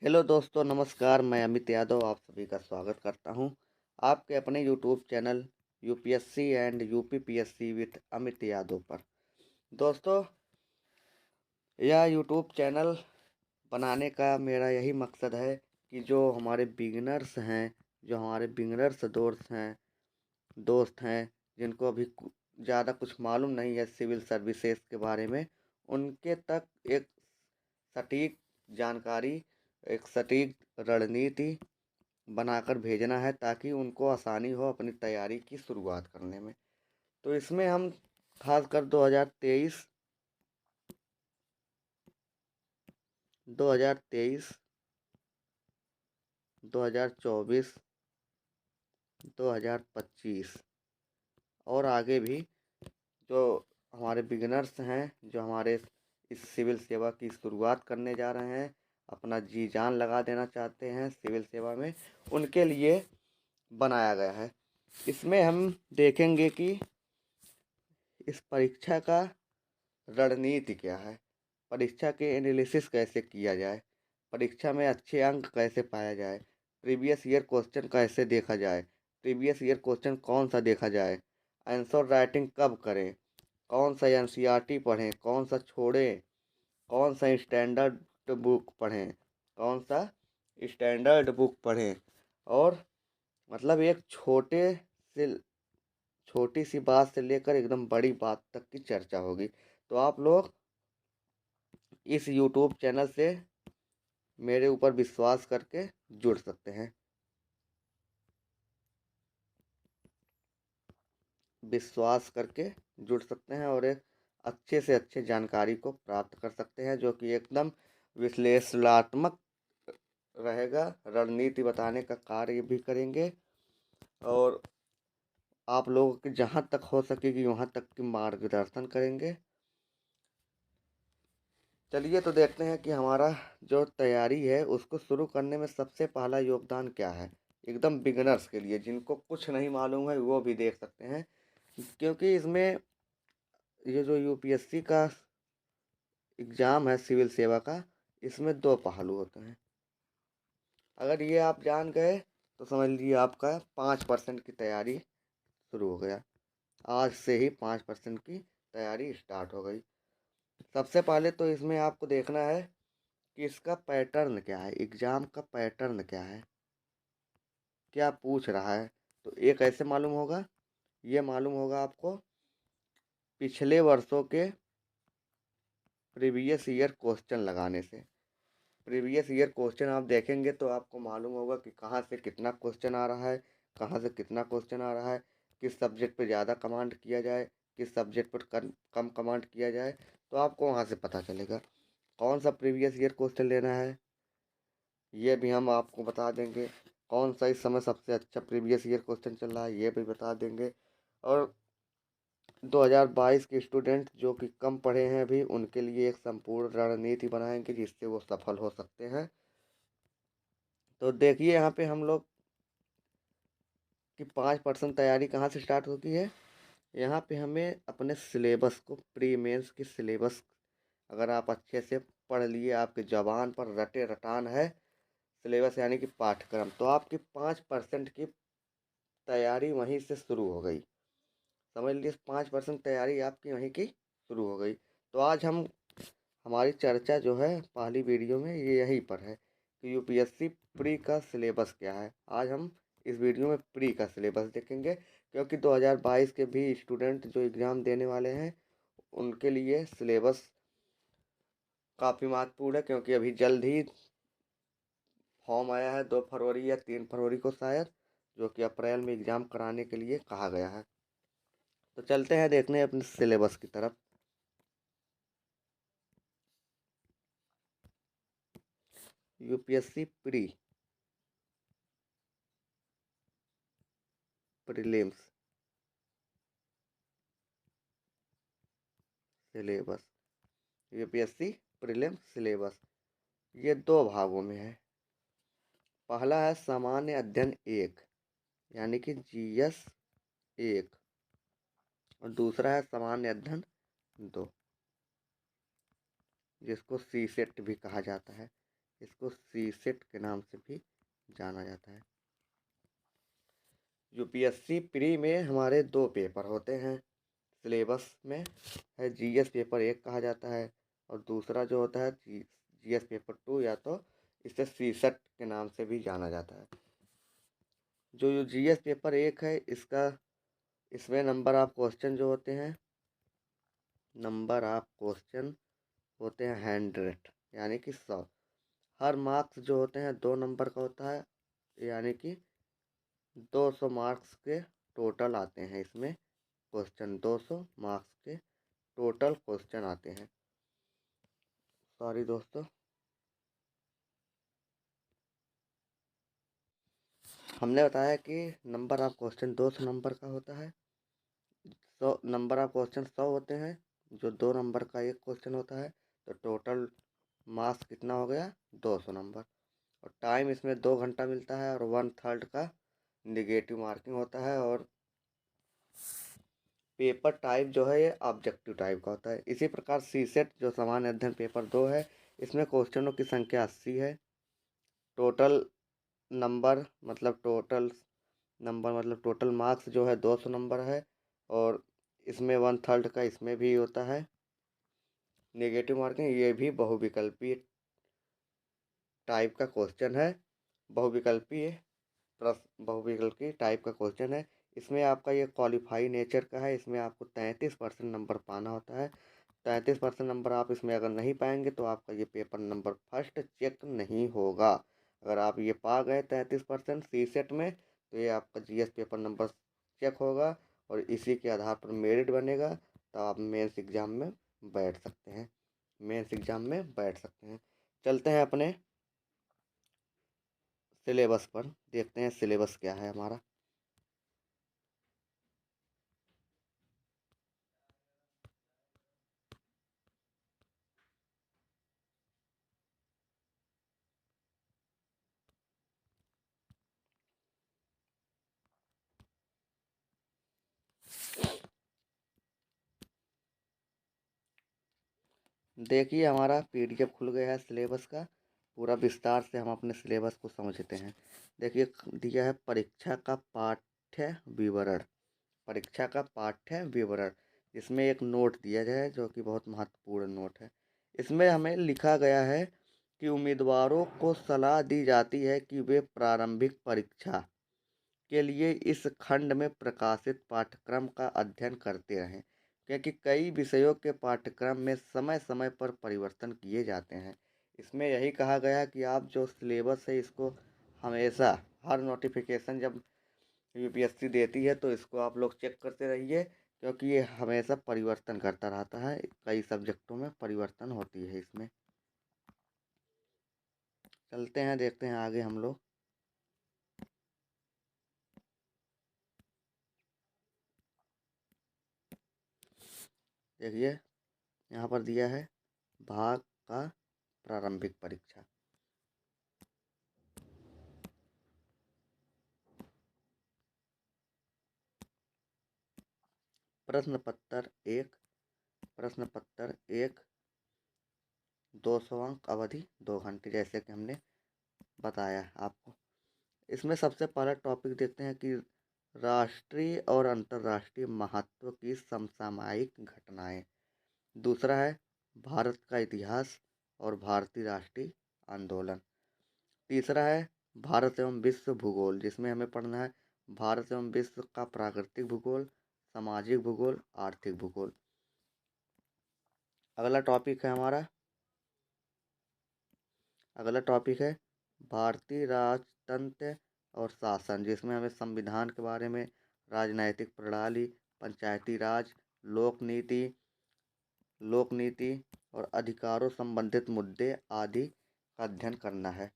Hello दोस्तों, नमस्कार। मैं अमित यादव आप सभी का स्वागत करता हूं आपके अपने YouTube channel UPSC and UPPSC with Amit Yadav पर। दोस्तों, यह यूट्यूब चैनल बनाने का मेरा यही मकसद है कि जो हमारे बिगिनर्स हैं, जो हमारे बिगिनर्स दोस्त हैं जिनको अभी ज़्यादा कुछ मालूम नहीं है सिविल सर्विसेज के बारे में, उनके तक एक सटीक जानकारी, एक सटीक रणनीति बनाकर भेजना है ताकि उनको आसानी हो अपनी तैयारी की शुरुआत करने में। तो इसमें हम खासकर 2023, 2023, 2024, 2025 और आगे भी जो हमारे बिगिनर्स हैं, जो हमारे इस सिविल सेवा की शुरुआत करने जा रहे हैं, अपना जी जान लगा देना चाहते हैं सिविल सेवा में, उनके लिए बनाया गया है। इसमें हम देखेंगे कि इस परीक्षा का रणनीति क्या है, परीक्षा के एनालिसिस कैसे किया जाए, परीक्षा में अच्छे अंक कैसे पाया जाए, प्रीवियस ईयर क्वेश्चन कैसे देखा जाए, प्रीवियस ईयर क्वेश्चन कौन सा देखा जाए, आंसर राइटिंग कब करें, कौन सा एनसीईआरटी पढ़ें, कौन सा छोड़ें, कौन सा स्टैंडर्ड बुक पढ़ें, कौन सा स्टैंडर्ड बुक पढ़ें। और मतलब एक छोटी सी बात से लेकर एकदम बड़ी बात तक की चर्चा होगी। तो आप लोग इस यूट्यूब चैनल से मेरे ऊपर विश्वास करके जुड़ सकते हैं, विश्वास करके जुड़ सकते हैं और एक अच्छे से अच्छे जानकारी को प्राप्त कर सकते हैं जो कि एकदम विश्लेषणात्मक रहेगा, रणनीति बताने का कार्य भी करेंगे और आप लोगों की जहाँ तक हो सकेगी वहाँ तक की मार्गदर्शन करेंगे। चलिए तो देखते हैं कि हमारा जो तैयारी है उसको शुरू करने में सबसे पहला योगदान क्या है। एकदम बिगिनर्स के लिए, जिनको कुछ नहीं मालूम है, वो भी देख सकते हैं, क्योंकि इसमें ये जो यूपीएससी का एग्ज़ाम है सिविल सेवा का, इसमें दो पहलू होते हैं। अगर ये आप जान गए तो समझ लीजिए आपका 5% की तैयारी शुरू हो गया। आज से ही 5% की तैयारी स्टार्ट हो गई। सबसे पहले तो इसमें आपको देखना है कि इसका पैटर्न क्या है, एग्ज़ाम का पैटर्न क्या है, क्या पूछ रहा है। तो ये कैसे मालूम होगा? ये मालूम होगा आपको पिछले वर्षों के प्रीवियस ईयर क्वेश्चन लगाने से। प्रीवियस ईयर क्वेश्चन आप देखेंगे तो आपको मालूम होगा कि कहाँ से कितना क्वेश्चन आ रहा है, कहाँ से कितना क्वेश्चन आ रहा है, किस सब्जेक्ट पे ज़्यादा कमांड किया जाए, किस सब्जेक्ट पर कम कमांड किया जाए। तो आपको वहाँ से पता चलेगा कौन सा प्रीवियस ईयर क्वेश्चन लेना है, ये भी हम आपको बता देंगे। कौन सा इस समय सबसे अच्छा प्रीवियस ईयर क्वेश्चन चल रहा है, ये भी बता देंगे। और 2022 के स्टूडेंट जो कि कम पढ़े हैं अभी, उनके लिए एक संपूर्ण रणनीति बनाएंगे जिससे वो सफल हो सकते हैं। तो देखिए यहाँ पे हम लोग कि 5% तैयारी कहाँ से स्टार्ट होती है। यहाँ पे हमें अपने सिलेबस को, प्री मेंस की सिलेबस अगर आप अच्छे से पढ़ लिए, आपके जबान पर रटे रटान है सिलेबस यानी कि पाठ्यक्रम, तो आपकी 5% की तैयारी वहीं से शुरू हो गई। समझ लीजिए 5% तैयारी आपकी वहीं की शुरू हो गई। तो आज हम हमारी चर्चा जो है पहली वीडियो में ये यहीं पर है कि यूपीएससी प्री का सिलेबस क्या है। आज हम इस वीडियो में प्री का सिलेबस देखेंगे, क्योंकि 2022 के भी स्टूडेंट जो एग्ज़ाम देने वाले हैं उनके लिए सिलेबस काफ़ी महत्वपूर्ण है, क्योंकि अभी जल्द ही फॉर्म आया है 2 फरवरी या 3 फरवरी को शायद, जो कि अप्रैल में एग्ज़ाम कराने के लिए कहा गया है। तो चलते हैं देखने अपने सिलेबस की तरफ। UPSC pre prelims syllabus, UPSC prelims syllabus ये दो भागों में है। पहला है सामान्य अध्ययन 1 यानी कि जीएस 1, और दूसरा है सामान्य अध्ययन 2 जिसको सी सेट भी कहा जाता है। इसको सीसेट के नाम से भी जाना जाता है। यूपीएससी प्री में हमारे 2 पेपर होते हैं। सिलेबस में है जीएस पेपर 1 कहा जाता है और दूसरा जो होता है जीएस पेपर 2, या तो इसे सीसेट के नाम से भी जाना जाता है। जो जीएस पेपर 1 है इसमें नंबर ऑफ क्वेश्चन जो होते हैं, नंबर ऑफ क्वेश्चन होते हैं 100, यानी कि 100। हर मार्क्स जो होते हैं 2 नंबर का होता है, यानी कि 200 मार्क्स के टोटल आते हैं इसमें क्वेश्चन। 200 मार्क्स के टोटल क्वेश्चन आते हैं। सॉरी दोस्तों, हमने बताया कि नंबर ऑफ क्वेश्चन 200 नंबर का होता है। 100 नंबर ऑफ क्वेश्चन 100 होते हैं, जो 2 नंबर का एक क्वेश्चन होता है, तो टोटल मार्क्स कितना हो गया 200 नंबर। और टाइम इसमें 2 घंटा मिलता है और 1/3 का निगेटिव मार्किंग होता है। और पेपर टाइप जो है ये ऑब्जेक्टिव टाइप का होता है। इसी प्रकार सीसेट जो सामान्य अध्ययन पेपर 2 है, इसमें क्वेश्चनों की संख्या 80 है। टोटल नंबर मतलब टोटल मार्क्स जो है 200 नंबर है। और इसमें 1/3 का इसमें भी होता है नेगेटिव मार्किंग। ये भी बहुविकल्पी टाइप का क्वेश्चन है। बहुविकल्पी बहुविकल्पी टाइप का क्वेश्चन है। इसमें आपका ये क्वालिफाई नेचर का है। इसमें आपको 33% नंबर पाना होता है। 33% नंबर आप इसमें अगर नहीं पाएंगे तो आपका ये पेपर नंबर फर्स्ट चेक नहीं होगा। अगर आप ये पा गए 33% सी सेट में, तो ये आपका जीएस पेपर नंबर चेक होगा और इसी के आधार पर मेरिट बनेगा, तो आप मेंस एग्ज़ाम में बैठ सकते हैं। चलते हैं अपने सिलेबस पर, देखते हैं सिलेबस क्या है हमारा। देखिए हमारा पीडीएफ खुल गया है सिलेबस का। पूरा विस्तार से हम अपने सिलेबस को समझते हैं। देखिए दिया है परीक्षा का पाठ्य विवरण। परीक्षा का पाठ्य विवरण, इसमें एक नोट दिया गया है जो कि बहुत महत्वपूर्ण नोट है। इसमें हमें लिखा गया है कि उम्मीदवारों को सलाह दी जाती है कि वे प्रारंभिक परीक्षा के लिए इस खंड में प्रकाशित पाठ्यक्रम का अध्ययन करते रहें, क्योंकि कई विषयों के पाठ्यक्रम में समय समय पर परिवर्तन किए जाते हैं। इसमें यही कहा गया कि आप जो सिलेबस है इसको हमेशा, हर नोटिफिकेशन जब यूपीएससी देती है तो इसको आप लोग चेक करते रहिए, क्योंकि ये हमेशा परिवर्तन करता रहता है। कई सब्जेक्टों में परिवर्तन होती है इसमें। चलते हैं, देखते हैं आगे हम लोग। देखिए यहाँ पर दिया है भाग का प्रारंभिक परीक्षा। प्रश्न पत्र एक 200 अंक, अवधि 2 घंटे, जैसे कि हमने बताया आपको। इसमें सबसे पहला टॉपिक देखते हैं कि राष्ट्रीय और अंतर्राष्ट्रीय महत्व की समसामयिक घटनाएं। दूसरा है भारत का इतिहास और भारतीय राष्ट्रीय आंदोलन। तीसरा है भारत एवं विश्व भूगोल, जिसमें हमें पढ़ना है भारत एवं विश्व का प्राकृतिक भूगोल, सामाजिक भूगोल, आर्थिक भूगोल। अगला टॉपिक है भारतीय राजतंत्र और शासन, जिसमें हमें संविधान के बारे में, राजनैतिक प्रणाली, पंचायती राज, लोक नीति और अधिकारों संबंधित मुद्दे आदि का अध्ययन करना है।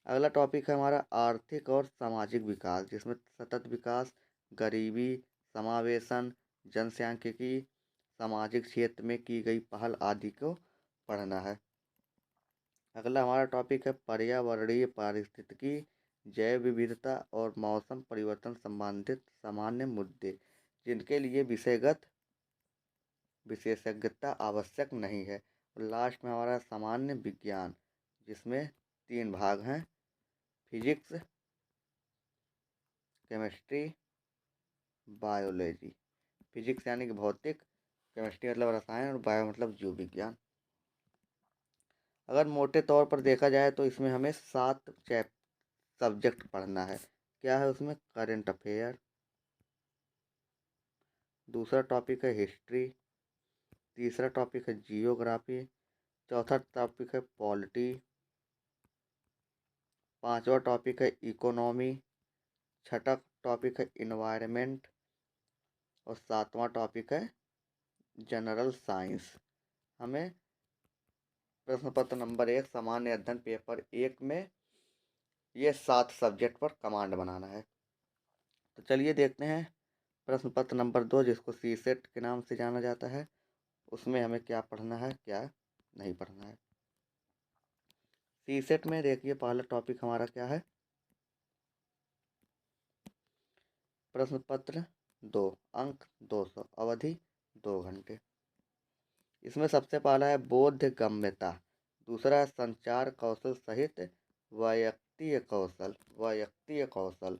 अगला टॉपिक है हमारा आर्थिक और सामाजिक विकास, जिसमें सतत विकास, गरीबी, समावेशन, जनसांख्यिकी, सामाजिक क्षेत्र में की गई पहल आदि को पढ़ना है। अगला हमारा टॉपिक है पर्यावरणीय पारिस्थितिकी, जैव विविधता और मौसम परिवर्तन संबंधित सामान्य मुद्दे, जिनके लिए विषयगत विशेषज्ञता आवश्यक नहीं है। और लास्ट में हमारा सामान्य विज्ञान, जिसमें 3 भाग हैं, फिजिक्स, केमिस्ट्री, बायोलॉजी। फिजिक्स यानी कि भौतिक, केमिस्ट्री मतलब रसायन और बायो मतलब जीव विज्ञान। अगर मोटे तौर पर देखा जाए तो इसमें हमें 7 सब्जेक्ट पढ़ना है। क्या है उसमें? करंट अफेयर, दूसरा टॉपिक है हिस्ट्री, तीसरा टॉपिक है जियोग्राफी, चौथा टॉपिक है पॉलिटी, पांचवा टॉपिक है इकोनॉमी, छठा टॉपिक है इन्वायरमेंट और सातवां टॉपिक है जनरल साइंस। हमें प्रश्न पत्र नंबर 1 सामान्य अध्ययन पेपर 1 में ये 7 सब्जेक्ट पर कमांड बनाना है। तो चलिए देखते हैं प्रश्न पत्र नंबर 2 जिसको सी सेट के नाम से जाना जाता है, उसमें हमें क्या पढ़ना है, क्या नहीं पढ़ना है। सी सेट में देखिए पहला टॉपिक हमारा क्या है, प्रश्न पत्र 2, अंक 200, अवधि 2 घंटे। इसमें सबसे पहला है बोधगम्यता, दूसरा है संचार कौशल सहित वैयक्तिक कौशल, वैयक्तिक कौशल।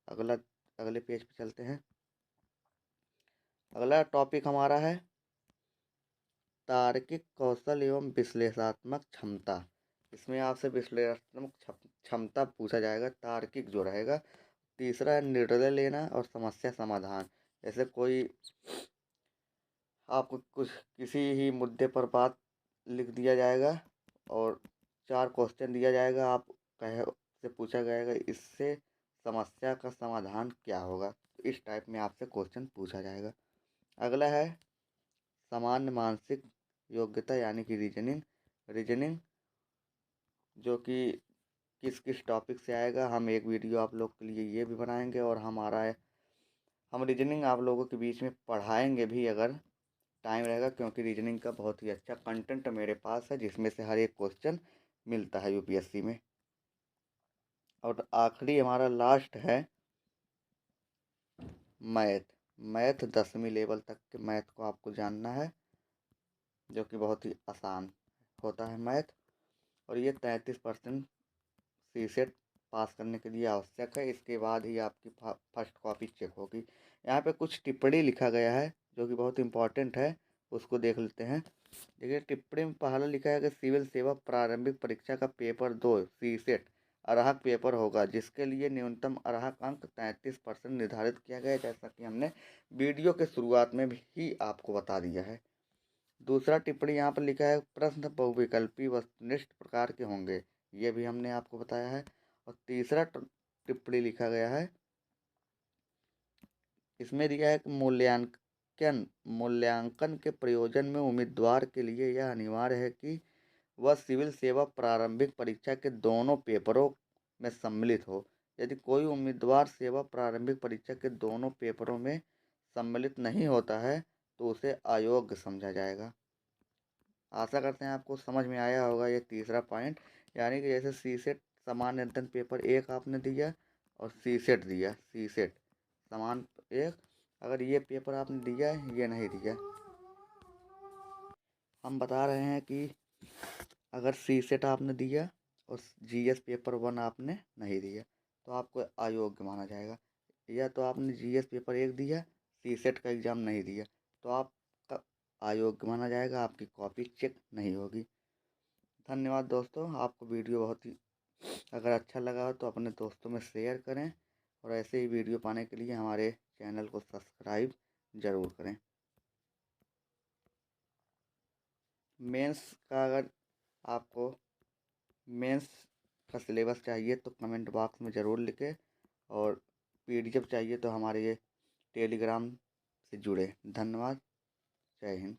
अगला अगले पेज पे चलते हैं। अगला टॉपिक हमारा है तार्किक कौशल एवं विश्लेषणात्मक क्षमता। इसमें आपसे विश्लेषणात्मक क्षमता पूछा जाएगा, तार्किक जो रहेगा। तीसरा है निर्णय लेना और समस्या समाधान। जैसे कोई आपको कुछ किसी ही मुद्दे पर बात लिख दिया जाएगा और 4 क्वेश्चन दिया जाएगा, आप कहे से पूछा जाएगा इससे समस्या का समाधान क्या होगा। तो इस टाइप में आपसे क्वेश्चन पूछा जाएगा। अगला है सामान्य मानसिक योग्यता यानी कि रीजनिंग। रीजनिंग जो कि किस किस टॉपिक से आएगा, हम एक वीडियो आप लोग के लिए ये भी बनाएंगे और हम रीजनिंग आप लोगों के बीच में पढ़ाएंगे भी अगर टाइम रहेगा, क्योंकि रीजनिंग का बहुत ही अच्छा कंटेंट मेरे पास है जिसमें से हर एक क्वेश्चन मिलता है यूपीएससी में। और आखिरी हमारा लास्ट है मैथ। मैथ 10वीं लेवल तक के मैथ को आपको जानना है, जो कि बहुत ही आसान होता है मैथ। और ये 33% सी सेट पास करने के लिए आवश्यक है। इसके बाद ही आपकी फर्स्ट कॉपी चेक होगी। यहाँ पे कुछ टिप्पणी लिखा गया है जो कि बहुत इंपॉर्टेंट है, उसको देख लेते हैं। देखिए टिप्पणी में पहला लिखा है कि सिविल सेवा प्रारंभिक परीक्षा का पेपर 2 सी सेट अर्हक पेपर होगा, जिसके लिए न्यूनतम अर्हक अंक 33% निर्धारित किया गया है, जैसा कि हमने वीडियो के शुरुआत में भी आपको बता दिया है। दूसरा टिप्पणी यहाँ पर लिखा है प्रश्न बहुविकल्पी वस्तुनिष्ठ प्रकार के होंगे, ये भी हमने आपको बताया है। और तीसरा टिप्पणी लिखा गया है, इसमें दिया है कि मूल्यांकन के प्रयोजन में उम्मीदवार के लिए यह अनिवार्य है कि वह सिविल सेवा प्रारंभिक परीक्षा के दोनों पेपरों में सम्मिलित हो। यदि कोई उम्मीदवार सेवा प्रारंभिक परीक्षा के दोनों पेपरों में सम्मिलित नहीं होता है तो उसे अयोग्य समझा जाएगा। आशा करते हैं आपको समझ में आया होगा ये तीसरा पॉइंट। यानी कि जैसे सी सेट सामान्य अध्ययन पेपर 1 आपने दिया और सी सेट दिया, सी सेट समान 1, अगर ये पेपर आपने दिया है ये नहीं दिया, हम बता रहे हैं कि अगर सी सेट आपने दिया और जीएस पेपर 1 आपने नहीं दिया तो आपको अयोग्य माना जाएगा। या तो आपने जीएस पेपर 1 दिया, सी सेट का एग्ज़ाम नहीं दिया तो आपका अयोग्य माना जाएगा, आपकी कॉपी चेक नहीं होगी। धन्यवाद दोस्तों। आपको वीडियो बहुत ही अगर अच्छा लगा हो तो अपने दोस्तों में शेयर करें और ऐसे ही वीडियो पाने के लिए हमारे चैनल को सब्सक्राइब ज़रूर करें। मेंस का अगर आपको मेंस का सिलेबस चाहिए तो कमेंट बॉक्स में ज़रूर लिखें, और पीडीएफ चाहिए तो हमारे ये टेलीग्राम से जुड़े। धन्यवाद। जय हिंद।